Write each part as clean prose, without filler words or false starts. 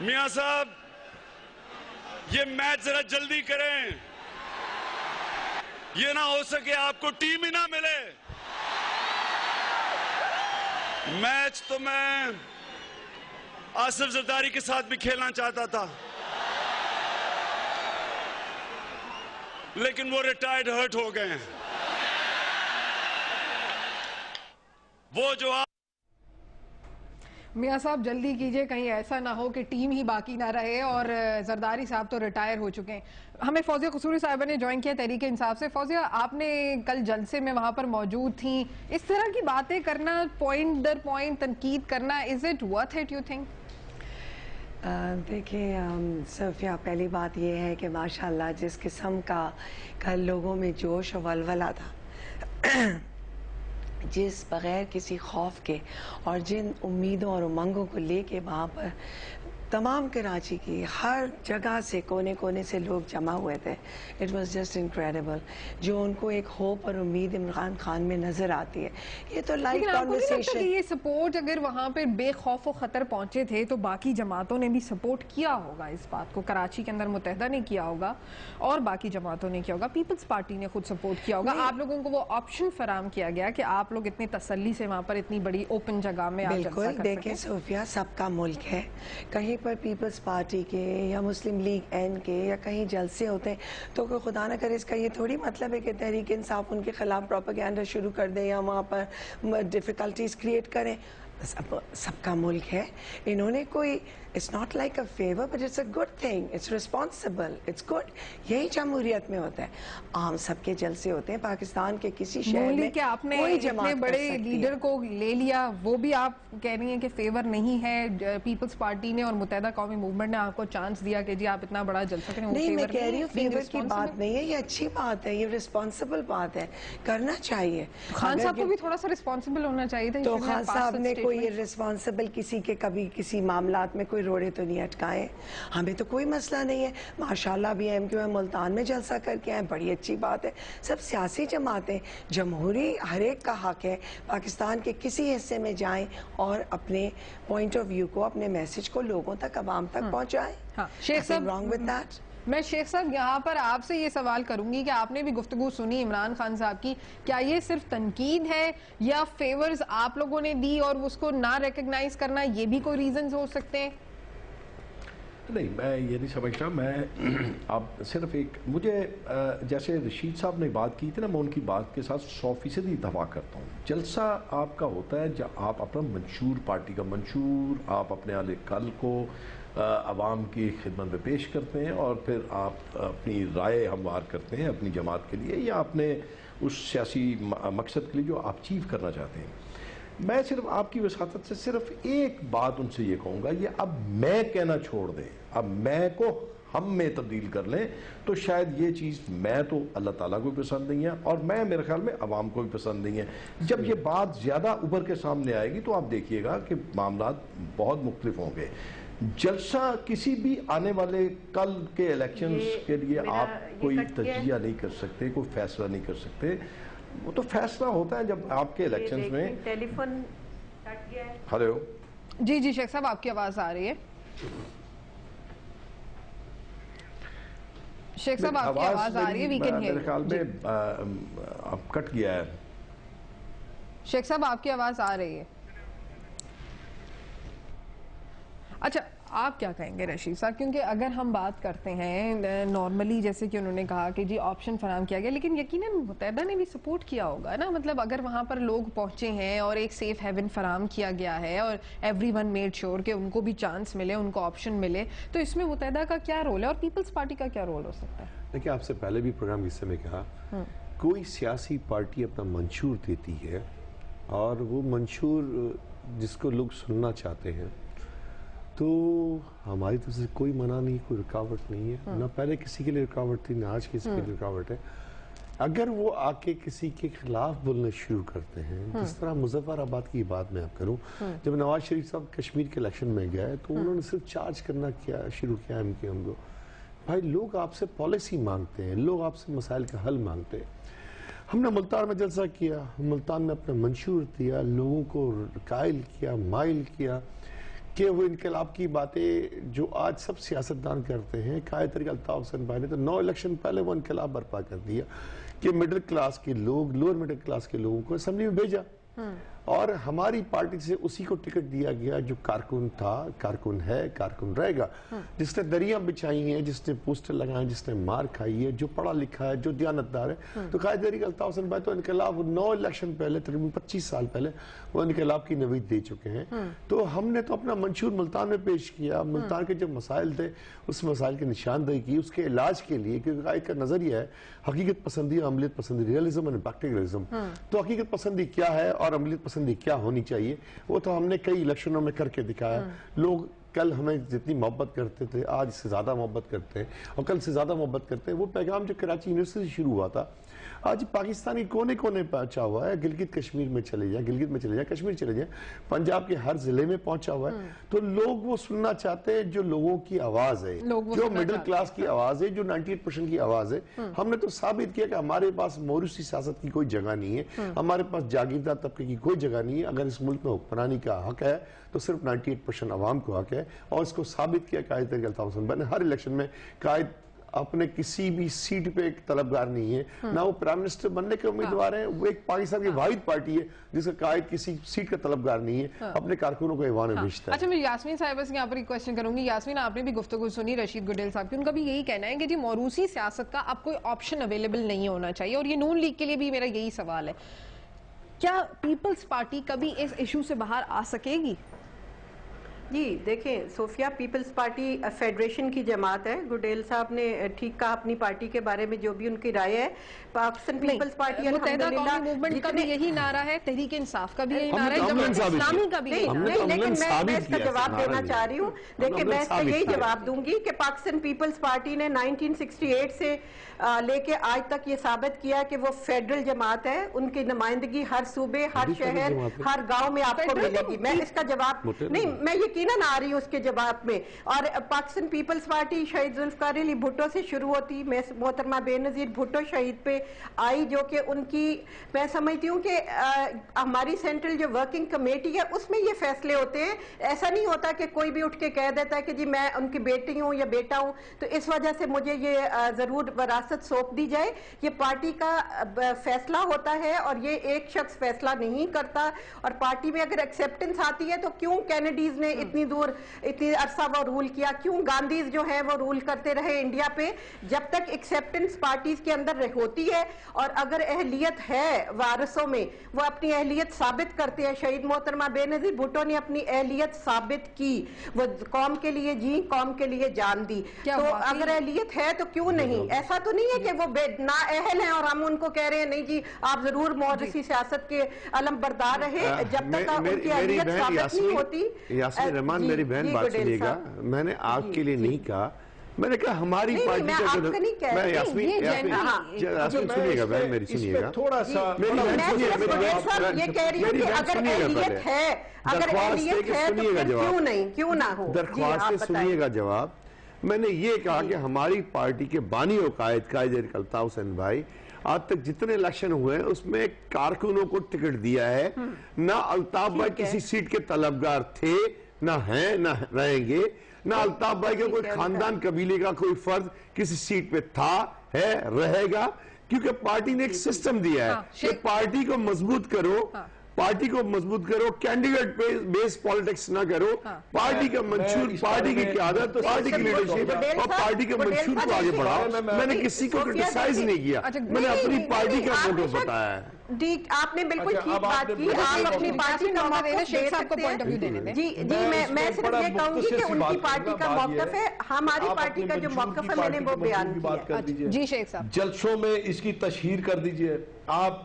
मियां साहब, ये मैच जरा जल्दी करें। ये ना हो सके आपको टीम ही ना मिले। मैच तो मैं आसिफ जरदारी के साथ भी खेलना चाहता था, लेकिन वो रिटायर्ड हर्ट हो गए हैं। वो जो मियां साहब जल्दी कीजिए, कहीं ऐसा ना हो कि टीम ही बाकी ना रहे और जरदारी साहब तो रिटायर हो चुके हैं। हमें फौजिया कसूरी साहिबा ने ज्वाइन किया तहरीक इंसाफ से। फौजिया, आपने कल जलसे में वहां पर मौजूद थी, इस तरह की बातें करना, पॉइंट दर पॉइंट तनकीद करना, is it worth it you think? देखिए सफ़िया, पहली बात यह है कि माशाल्लाह जिस किस्म का कल लोगों में जोश और वलवला था, जिस बग़ैर किसी खौफ के और जिन उम्मीदों और उमंगों को लेके वहाँ पर तमाम कराची की हर जगह से कोने कोने से लोग जमा हुए थे, इट वाज जस्ट इनक्रेडिबल। जो उनको एक होप और उम्मीद इमरान खान में नजर आती है, ये तो लाइव कॉन्वर्सेशन। ये सपोर्ट, अगर वहाँ पे बेखौफ व खतर पहुंचे थे तो बाकी जमातों ने भी सपोर्ट किया होगा इस बात को। कराची के अंदर मुत्तहदा ने किया होगा और बाकी जमातों ने किया होगा, पीपल्स पार्टी ने खुद सपोर्ट किया होगा। आप लोगों को वो ऑप्शन फराम किया गया कि आप लोग इतनी तसल्ली से वहाँ पर इतनी बड़ी ओपन जगह में बिल्कुल। देखें सोफिया, सबका मुल्क है, कहीं पर पीपल्स पार्टी के या मुस्लिम लीग एन के या कहीं जलसे होते हैं तो कोई खुदा ना करे इसका ये थोड़ी मतलब है कि तहरीक इंसाफ उनके खिलाफ प्रोपेगेंडा शुरू कर दें या वहाँ पर डिफ़िकल्टीज क्रिएट करें। सबका मुल्क है, इन्होंने कोई, it's not like a favour but it's a good thing, it's responsible, it's good. यही जमहूरियत में होता है, आम सबके जलसे होते हैं। पाकिस्तान के किसी शहर में कि आपने कोई इतने बड़े लीडर को ले लिया, वो भी आप कह रही हैं कि फेवर नहीं है। पीपल्स पार्टी ने और मुत्तहदा कौमी मूवमेंट ने आपको चांस दिया कि जी आप इतना बड़ा जलसा करें। नहीं, मैं कह रही हूँ फेवर की बात नहीं है, ये अच्छी बात है, ये रिस्पॉन्सिबल बात है, करना चाहिए। खान साहब को भी थोड़ा सा रिस्पॉन्सिबल होना चाहिए था। तो खान साहब ने कोई रिस्पॉन्सिबल किसी के कभी किसी मामलात में कोई रोड़े तो नहीं अटकाए। हमें तो कोई मसला नहीं है, माशाल्लाह भी MQM मुल्तान में जलसा करके आए, बड़ी अच्छी बात है। सब सियासी जमातें, जमहूरी हर एक का हक है पाकिस्तान के किसी हिस्से में जाएं और अपने पॉइंट ऑफ व्यू को, अपने मैसेज को लोगों तक, आवाम तक पहुंचाएं। शेख साहब, रॉन्ग विद दैट। मैं शेख साहब यहाँ पर आपसे ये सवाल करूंगी कि आपने भी गुफ्तगू सुनी इमरान खान साहब की, क्या ये सिर्फ तनकीद है या फेवर्स आप लोगों ने दी और उसको ना रिकग्नाइज करना, ये भी कोई रीजन हो सकते हैं? नहीं, मैं ये नहीं समझता। मैं आप सिर्फ एक, मुझे जैसे रशीद साहब ने बात की थी ना, मैं उनकी बात के साथ 100% दवा करता हूँ। जलसा आपका होता है जब आप अपना मंशूर, पार्टी का मंशूर आप अपने आले कल को आवाम की खिदमत में पेश करते हैं और फिर आप अपनी राय हमवार करते हैं अपनी जमात के लिए या अपने उस सियासी मकसद के लिए जो आप अचीव करना चाहते हैं। मैं सिर्फ आपकी वसातत से सिर्फ एक बात उनसे ये कहूँगा, ये अब मैं कहना छोड़ दें, अब मैं को हम में तब्दील कर लें, तो शायद ये चीज़ मैं तो अल्लाह ताला को भी पसंद नहीं है और मैं, मेरे ख्याल में अवाम को भी पसंद नहीं है। जब ये बात ज़्यादा उभर के सामने आएगी तो आप देखिएगा कि मामलात बहुत मुख्तलिफ होंगे। जलसा किसी भी आने वाले कल के इलेक्शंस के लिए आप कोई तजिया नहीं कर सकते, कोई फैसला नहीं कर सकते। वो तो फैसला होता है जब आपके इलेक्शंस में। टेलीफोन कट गया है। हेलो जी जी शेख साहब, आपकी आवाज आ रही है। शेख साहब आपकी आवाज आ रही है, वी कैन हियर। मेरे ख्याल में अब कट गया है। शेख साहब आपकी आवाज आ रही है। अच्छा, आप क्या कहेंगे रशीद साहब, क्योंकि अगर हम बात करते हैं नॉर्मली, जैसे कि उन्होंने कहा कि जी ऑप्शन फराम किया गया, लेकिन यकीनन मुत्तहदा ने भी सपोर्ट किया होगा ना। मतलब अगर वहाँ पर लोग पहुँचे हैं और एक सेफ हेवन फराम किया गया है और एवरीवन मेड श्योर कि उनको भी चांस मिले, उनको ऑप्शन मिले, तो इसमें मुत्तहदा का क्या रोल है और पीपल्स पार्टी का क्या रोल हो सकता है? देखिए, आपसे पहले भी प्रोग्राम हिस्से में कहा, कोई सियासी पार्टी अपना मंशूर देती है और वो मंशूर जिसको लोग सुनना चाहते हैं, तो हमारी तरफ से कोई मना नहीं, कोई रुकावट नहीं है। ना पहले किसी के लिए रुकावट थी, ना आज किसी के लिए रुकावट है। अगर वो आके किसी के खिलाफ बोलना शुरू करते हैं, जिस तरह मुजफ्फराबाद की बात मैं आप करूं, जब नवाज शरीफ साहब कश्मीर के इलेक्शन में गए तो उन्होंने सिर्फ चार्ज करना शुरू किया MQM को। भाई, लोग आपसे पॉलिसी मांगते हैं, लोग आपसे मसाइल का हल मांगते हैं। हमने मुल्तान में जलसा किया, मुल्तान में अपना मंशूर दिया, लोगों को कायल किया, माइल किया, कि वो इनकलाब की बातें जो आज सब सियासतदान करते हैं, कायद तरीके अल्ताफ हुसैन भाई ने तो 9 इलेक्शन पहले वो इनकलाब बर्पा कर दिया कि मिडिल क्लास के लोग, लोअर मिडिल क्लास के लोगों को असेंबली में भेजा और हमारी पार्टी से उसी को टिकट दिया गया जो कारकुन था, कारकुन है, कारकुन रहेगा, जिसने दरियां बिछाई हैं, जिसने पोस्टर लगाए, जिसने मार खाई है, जो पढ़ा लिखा है, जो दियानतदार है। तो कायद तरीके अल्ताफ हुसैन भाई तो इनकलाब 9 इलेक्शन पहले, तकरीबन 25 साल पहले वो इनकलाब की नवीद दे चुके हैं। तो हमने तो अपना मंशूर मुल्तान में पेश किया। मुल्तान के जो मसाइल थे उस मसाइल की निशानदेही की, उसके इलाज के लिए, क्योंकि कायद का नजरिया है हकीकत पसंदी, अमलियत पसंदी, रियलिज्म एंड प्रैक्टिकलिज्म। तो हकीकत पसंदी क्या है और अमलियत पसंदी क्या होनी चाहिए, वो तो हमने कई इलेक्शनों में करके दिखाया। लोग कल हमें जितनी मोहब्बत करते थे आज इससे ज्यादा मोहब्बत करते हैं और कल से ज्यादा मोहब्बत करते हैं। वो पैगाम जो कराची यूनिवर्सिटी से शुरू हुआ था आज पाकिस्तानी कोने कोने पहुंचा हुआ है। गिलगित कश्मीर में चले जाए, गिलगित में चले जाए, कश्मीर चले जाए, पंजाब के हर जिले में पहुंचा हुआ है। तो लोग वो सुनना चाहते हैं जो लोगों की आवाज है, जो मिडिल क्लास की आवाज है, जो 98% की आवाज है। हमने तो साबित किया कि हमारे पास मौरूसी सियासत की कोई जगह नहीं है, हमारे पास जागीरदार तबके की कोई जगह नहीं है। अगर इस मुल्क में हुक्मरानी का हक है तो सिर्फ 98% आवाम को हक है और इसको साबित किया कायद तरीके अल्ताफ हुसैन भाई ने। हर इलेक्शन में कायद अपने किसी भी सीट पे एक तलबगार नहीं है, ना वो प्राइम मिनिस्टर बनने के उम्मीदवार है। वो एक पाकिस्तान की वाहिद पार्टी है जिसका कायद किसी सीट का तलबगार नहीं है, अपने कारकुनों को ईवान में भेजता है। अच्छा, मैं यास्मीन साहिबा से यहाँ पर एक क्वेश्चन करूंगी। यास्मीन, आपने भी गुफ्तगू सुनी रशीद गुडेल साहब की, उनका भी यही कहना है कि जी मौरूसी सियासत का अब कोई ऑप्शन अवेलेबल नहीं होना चाहिए और ये नून लीग के लिए भी मेरा यही सवाल है, क्या पीपल्स पार्टी कभी इस इशू से बाहर आ सकेगी? जी देखें, सोफिया पीपल्स पार्टी फेडरेशन की जमात है। गुडेल साहब ने ठीक कहा अपनी पार्टी के बारे में, जो भी उनकी राय है। पाकिस्तान पीपल्स पार्टी अल्हम्दुलिल्लाह मूवमेंट का भी यही नारा है, तहरीक इंसाफ का भी यही नारा है, जमात इस्लामी का भी। नहीं, लेकिन मैं इसका जवाब देना चाह रही हूँ। देखिए, मैं इसका यही जवाब दूंगी कि पाकिस्तान पीपल्स पार्टी ने 1968 से लेके आज तक ये साबित किया कि वो फेडरल जमात है। उनकी नुमाइंदगी हर सूबे, हर शहर, हर गांव में आपको मिलेगी। मैं इसका जवाब नहीं, मैं यकीनन आ रही हूँ उसके जवाब में। और पाकिस्तान पीपल्स पार्टी शहीद जुल्फकार अली भुट्टो से शुरू होती, मैं मोहतरमा बेनजीर भुट्टो शहीद पे आई, जो कि उनकी मैं समझती हूँ कि हमारी सेंट्रल जो वर्किंग कमेटी है उसमें ये फैसले होते हैं। ऐसा नहीं होता कि कोई भी उठ के कह देता है कि जी मैं उनकी बेटी हूँ या बेटा हूँ तो इस वजह से मुझे ये जरूर विरासत सौंप दी जाए। ये पार्टी का फैसला होता है और ये एक शख्स फैसला नहीं करता। और पार्टी में अगर एक्सेप्टेंस आती है तो क्यों कैनेडीज ने इतनी दूर, इतनी अरसा वो रूल किया, क्यों गांधीज जो है वो रूल करते रहे इंडिया पे? जब तक एक्सेप्टेंस पार्टीज के अंदर होती है और अगर अहलियत है वारसों में, वो अपनी अहलियत साबित करते हैं। शहीद मोहतरमा बेनजीर भुट्टो ने अपनी अहलियत साबित की, वो कौम के लिए जी, कौम के लिए जान दी। तो अगर अहलियत है तो क्यों नहीं? ऐसा तो नहीं है कि वो ना अहल हैं और हम उनको कह रहे हैं नहीं जी आप जरूर मौरूसी सियासत के अलम बरदार रहे। जब तक उनकी अहलियत साबित नहीं होती। यास्मीन रहमान, मेरी बहन बात सुनिएगा, मैंने आपके लिए नहीं कहा, मैंने कहा हमारी पार्टी का जो मैं यास्मीन सुनिएगा बहन मेरी, सुनिएगा थोड़ा सा ये कह रही हूँ कि अगर अहलियत है, अगर अहलियत है तो क्यों ना हो? दरख्वास्त से सुनिएगा जवाब। मैंने ये कहा कि हमारी पार्टी के बानी और कायद अल्ताफ हुसैन भाई आज तक जितने इलेक्शन हुए हैं उसमें कारकुनों को टिकट दिया है। ना अल्ताफ भाई किसी सीट के तलबगार थे, ना हैं, ना रहेंगे। ना अल्ताफ भाई के कोई खानदान कबीले का कोई फर्द किसी सीट पे था, है, रहेगा, क्योंकि पार्टी ने एक सिस्टम दिया है कि पार्टी को मजबूत करो, पार्टी को मजबूत करो, कैंडिडेट पे बेस पॉलिटिक्स ना करो। पार्टी का मंशूर, पार्टी की क़यादत, पार्टी की लीडरशिप और पार्टी के मंशूर को आगे बढ़ाओ। मैंने किसी को क्रिटिसाइज नहीं किया, मैंने अपनी पार्टी का मोटिव बताया है। आपने बिल्कुल ठीक बात की। आप अपनी पार्टी का मौक़िफ़ दे सकते हैं। जी जी, मैं सिर्फ ये कहूंगी कि उनकी पार्टी का मौक़िफ़ है, हमारी पार्टी का जो मौक़िफ़ है मैंने वो बयान किया। जी शेख साहब, जलसों में इसकी तशहीर कर दीजिए, आप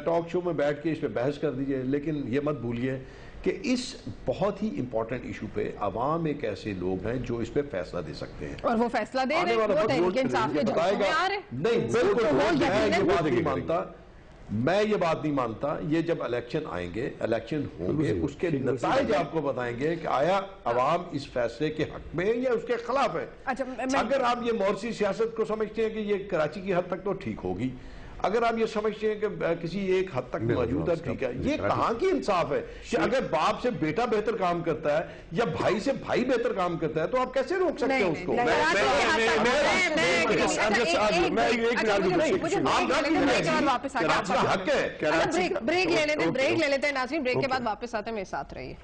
टॉक शो में बैठ के इस पे बहस कर दीजिए, लेकिन ये मत भूलिए कि इस बहुत ही इंपॉर्टेंट इशू पे अवाम एक ऐसे लोग हैं जो इस पे फैसला दे सकते हैं और वो फैसला दे रहे हैं। वो तहरीक इंसाफ के जलसों में आ रहे हैं। नहीं, बिल्कुल मैं ये बात नहीं मानता। ये जब इलेक्शन आएंगे, इलेक्शन होंगे, उसके नतीजे आपको बताएंगे कि आया अवाम इस फैसले के हक में है या उसके खिलाफ है। अगर आप ये मौरूसी सियासत को समझते हैं कि ये कराची की हद तक तो ठीक होगी, अगर आप ये समझते हैं कि किसी एक हद तक मौजूद है, ठीक है, ये कहाँ की इंसाफ है कि अगर बाप से बेटा बेहतर काम करता है या भाई से भाई बेहतर काम करता है तो आप कैसे रोक सकते हैं उसको? ब्रेक ले लेते हैं नाज़रीन, ब्रेक के बाद वापस आते हैं, मेरे साथ रहिए।